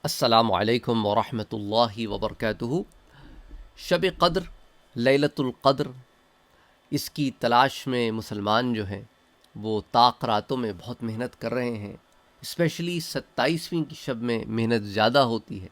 السلام علیکم ورحمۃ اللہ وبرکاتہ۔ شب قدر، لیلۃ القدر، اس کی تلاش میں مسلمان جو ہیں وہ طاق راتوں میں بہت محنت کر رہے ہیں۔ اسپیشلی 27ویں کی شب میں محنت زیادہ ہوتی ہے۔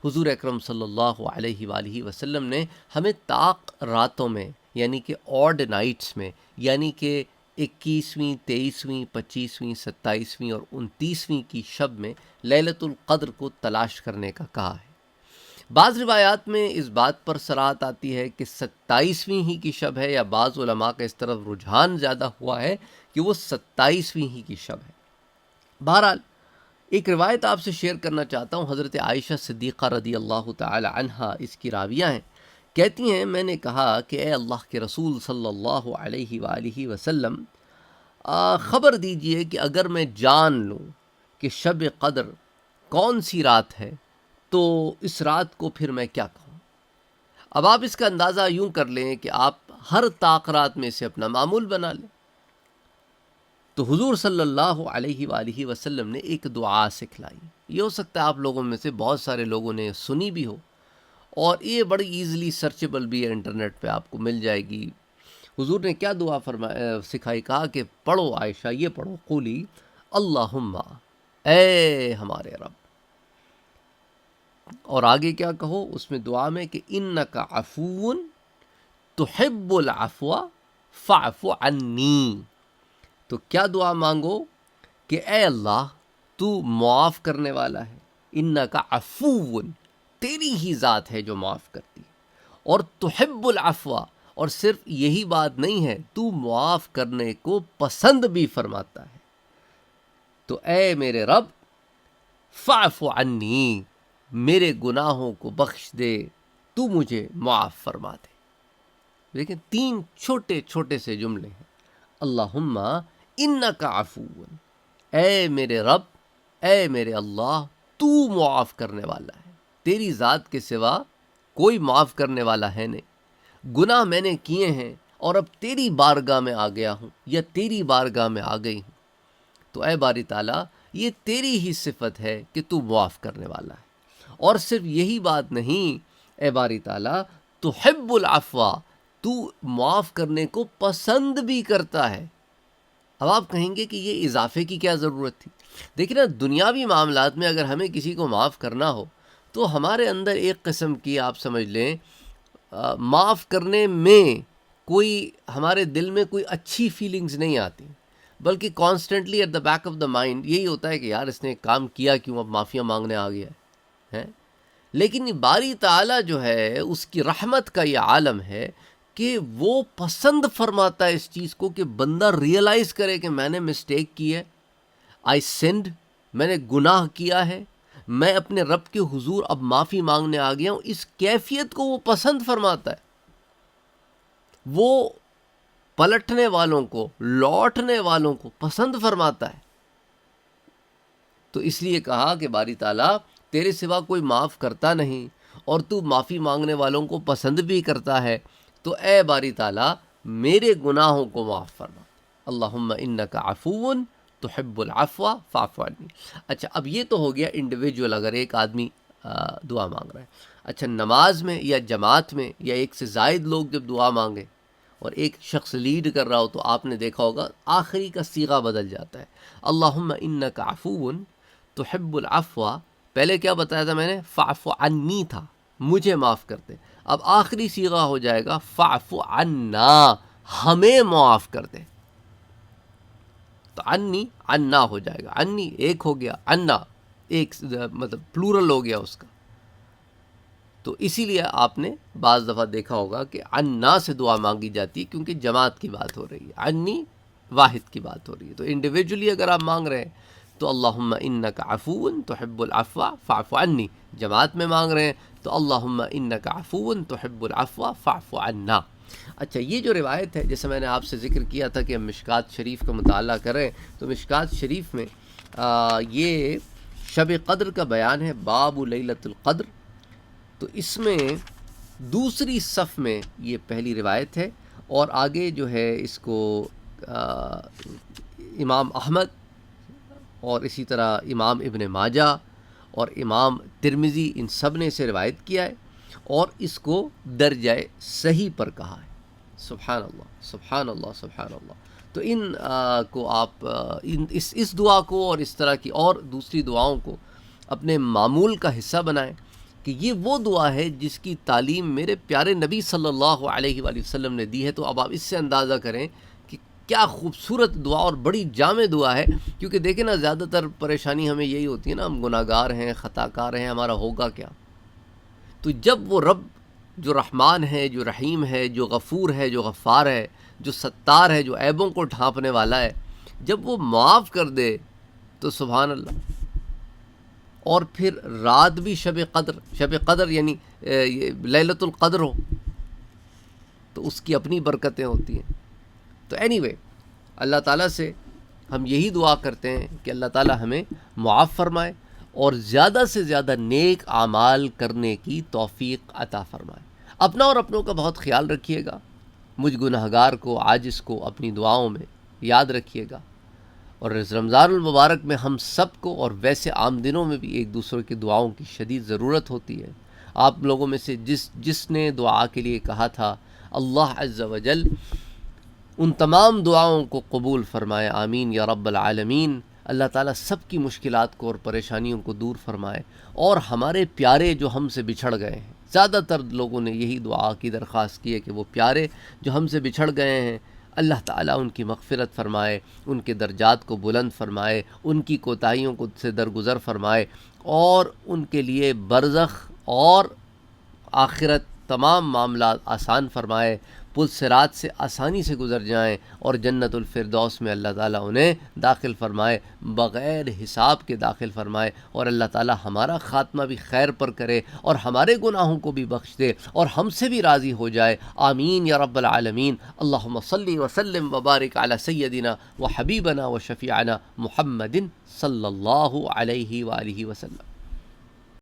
حضور اکرم صلی اللہ علیہ وآلہ وسلم نے ہمیں طاق راتوں میں یعنی کہ آڈ نائٹس میں یعنی کہ 21ویں، 23ویں، 25ویں، 27ویں اور 29ویں کی شب میں لیلۃ القدر کو تلاش کرنے کا کہا ہے۔ بعض روایات میں اس بات پر صراحت آتی ہے کہ 27ویں ہی کی شب ہے، یا بعض علماء کا اس طرف رجحان زیادہ ہوا ہے کہ وہ 27ویں ہی کی شب ہے۔ بہرحال ایک روایت آپ سے شیئر کرنا چاہتا ہوں۔ حضرت عائشہ صدیقہ رضی اللہ تعالی عنہا اس کی راویہ ہیں، کہتی ہیں میں نے کہا کہ اے اللہ کے رسول صلی اللہ علیہ وآلہ وسلم، خبر دیجئے کہ اگر میں جان لوں کہ شب قدر کون سی رات ہے تو اس رات کو پھر میں کیا کہوں۔ اب آپ اس کا اندازہ یوں کر لیں کہ آپ ہر طاق رات میں سے اپنا معمول بنا لیں۔ تو حضور صلی اللہ علیہ وآلہ وسلم نے ایک دعا سکھلائی۔ یہ ہو سکتا ہے آپ لوگوں میں سے بہت سارے لوگوں نے سنی بھی ہو، اور یہ بڑی ایزلی سرچیبل بھی ہے، انٹرنیٹ پہ آپ کو مل جائے گی۔ حضور نے کیا دعا سکھائی؟ کہا کہ پڑھو عائشہ، یہ پڑھو، قولی اللہم، اے ہمارے رب۔ اور آگے کیا کہو اس میں دعا میں کہ انک عفو تحب العفو فاعف عنی۔ تو کیا دعا مانگو کہ اے اللہ تو معاف کرنے والا ہے، انک عفو، تیری ہی ذات ہے جو معاف کرتی ہے، اور تحب العفو، اور صرف یہی بات نہیں ہے، تو معاف کرنے کو پسند بھی فرماتا ہے۔ تو اے میرے رب فاعف عنی، میرے گناہوں کو بخش دے، تو مجھے معاف فرما دے۔ لیکن 3 چھوٹے چھوٹے سے جملے ہیں۔ اللہم انک عفو، اے میرے رب، اے میرے اللہ، تو معاف کرنے والا ہے، تیری ذات کے سوا کوئی معاف کرنے والا ہے نہیں۔ گناہ میں نے کیے ہیں اور اب تیری بارگاہ میں آ گیا ہوں، یا تیری بارگاہ میں آ گئی ہوں، تو اے باری تعالیٰ یہ تیری ہی صفت ہے کہ تو معاف کرنے والا ہے۔ اور صرف یہی بات نہیں، اے باری تعالیٰ تحب العفو، تو معاف کرنے کو پسند بھی کرتا ہے۔ اب آپ کہیں گے کہ یہ اضافے کی کیا ضرورت تھی؟ دیکھیں نا، دنیاوی معاملات میں اگر ہمیں کسی کو معاف کرنا ہو تو ہمارے اندر ایک قسم کی، آپ سمجھ لیں، معاف کرنے میں کوئی ہمارے دل میں کوئی اچھی فیلنگز نہیں آتی، بلکہ constantly at the back of the mind یہی ہوتا ہے کہ یار اس نے کام کیا کیوں، اب معافیاں مانگنے آ گیا ہے۔ لیکن باری تعالیٰ جو ہے اس کی رحمت کا یہ عالم ہے کہ وہ پسند فرماتا ہے اس چیز کو کہ بندہ ریئلائز کرے کہ میں نے مسٹیک کی ہے، آئی سنڈ، میں نے گناہ کیا ہے، میں اپنے رب کے حضور اب معافی مانگنے آ گیا ہوں۔ اس کیفیت کو وہ پسند فرماتا ہے، وہ پلٹنے والوں کو، لوٹنے والوں کو پسند فرماتا ہے۔ تو اس لیے کہا کہ باری تعالیٰ تیرے سوا کوئی معاف کرتا نہیں، اور تو معافی مانگنے والوں کو پسند بھی کرتا ہے، تو اے باری تعالیٰ میرے گناہوں کو معاف فرما۔ اللہم انک عفو تحب العفو فاعف عنی۔ اچھا، اب یہ تو ہو گیا انڈیویجول، اگر ایک آدمی دعا مانگ رہا ہے۔ اچھا، نماز میں یا جماعت میں یا ایک سے زائد لوگ جب دعا مانگے اور ایک شخص لیڈ کر رہا ہو تو آپ نے دیکھا ہوگا آخری کا صیغہ بدل جاتا ہے۔ اللہم انک عفو تحب العفو، پہلے کیا بتایا تھا میں نے؟ فاعف عنی تھا، مجھے معاف کر دے۔ اب آخری صیغہ ہو جائے گا فاعف عنا، ہمیں معاف کر دے۔ تو عنی عنا ہو جائے گا، عنی ایک ہو گیا، عنا ایک مطلب پلورل ہو گیا اس کا۔ تو اسی لیے آپ نے بعض دفعہ دیکھا ہوگا کہ عنا سے دعا مانگی جاتی ہے، کیونکہ جماعت کی بات ہو رہی ہے، عنی واحد کی بات ہو رہی ہے۔ تو انڈیویجولی اگر آپ مانگ رہے ہیں تو اللہم انک عفو تحب العفو فاعف عنی، جماعت میں مانگ رہے ہیں تو اللہم انک عفو تحب العفو فاعف عنا۔ اچھا، یہ جو روایت ہے، جیسے میں نے آپ سے ذکر کیا تھا کہ ہم مشکات شریف کا مطالعہ کریں، تو مشکات شریف میں یہ شب قدر کا بیان ہے، باب لیلۃ القدر۔ تو اس میں دوسری صف میں یہ پہلی روایت ہے، اور آگے جو ہے اس کو امام احمد اور اسی طرح امام ابن ماجہ اور امام ترمذی ان سب نے اسے روایت کیا ہے اور اس کو درجہ صحیح پر کہا ہے۔ سبحان اللہ سبحان اللہ سبحان اللہ۔ تو ان کو آپ اس دعا کو اور اس طرح کی اور دوسری دعاؤں کو اپنے معمول کا حصہ بنائیں کہ یہ وہ دعا ہے جس کی تعلیم میرے پیارے نبی صلی اللہ علیہ وآلہ وسلم نے دی ہے۔ تو اب آپ اس سے اندازہ کریں کہ کیا خوبصورت دعا اور بڑی جامع دعا ہے، کیونکہ دیکھیں نا زیادہ تر پریشانی ہمیں یہی ہوتی ہے نا، ہم گناہ گار ہیں، خطا کار ہیں، ہمارا ہوگا کیا؟ تو جب وہ رب جو رحمان ہے، جو رحیم ہے، جو غفور ہے، جو غفار ہے، جو ستار ہے، جو عیبوں کو ڈھانپنے والا ہے، جب وہ معاف کر دے تو سبحان اللہ۔ اور پھر رات بھی شب قدر یعنی لیلۃ القدر ہو تو اس کی اپنی برکتیں ہوتی ہیں۔ تو اینی وے اللہ تعالیٰ سے ہم یہی دعا کرتے ہیں کہ اللہ تعالیٰ ہمیں معاف فرمائے اور زیادہ سے زیادہ نیک اعمال کرنے کی توفیق عطا فرمائے۔ اپنا اور اپنوں کا بہت خیال رکھیے گا، مجھ گنہگار کو، عاجز کو اپنی دعاؤں میں یاد رکھیے گا، اور اس رمضان المبارک میں ہم سب کو اور ویسے عام دنوں میں بھی ایک دوسرے کی دعاؤں کی شدید ضرورت ہوتی ہے۔ آپ لوگوں میں سے جس نے دعا کے لیے کہا تھا، اللہ عز و جل ان تمام دعاؤں کو قبول فرمائے، آمین یا رب العالمین۔ اللہ تعالیٰ سب کی مشکلات کو اور پریشانیوں کو دور فرمائے، اور ہمارے پیارے جو ہم سے بچھڑ گئے ہیں، زیادہ تر لوگوں نے یہی دعا کی درخواست کی ہے کہ وہ پیارے جو ہم سے بچھڑ گئے ہیں، اللہ تعالیٰ ان کی مغفرت فرمائے، ان کے درجات کو بلند فرمائے، ان کی کوتاہیوں کو سے درگزر فرمائے، اور ان کے لیے برزخ اور آخرت تمام معاملات آسان فرمائے، پل صراط سے آسانی سے گزر جائیں، اور جنت الفردوس میں اللہ تعالیٰ انہیں داخل فرمائے، بغیر حساب کے داخل فرمائے، اور اللہ تعالیٰ ہمارا خاتمہ بھی خیر پر کرے اور ہمارے گناہوں کو بھی بخش دے اور ہم سے بھی راضی ہو جائے، آمین یا رب العالمین۔ اللہم صلی وسلم وبارک علی سیدنا و حبیبنا و شفیعنا محمد صلی اللہ علیہ وآلہ وسلم۔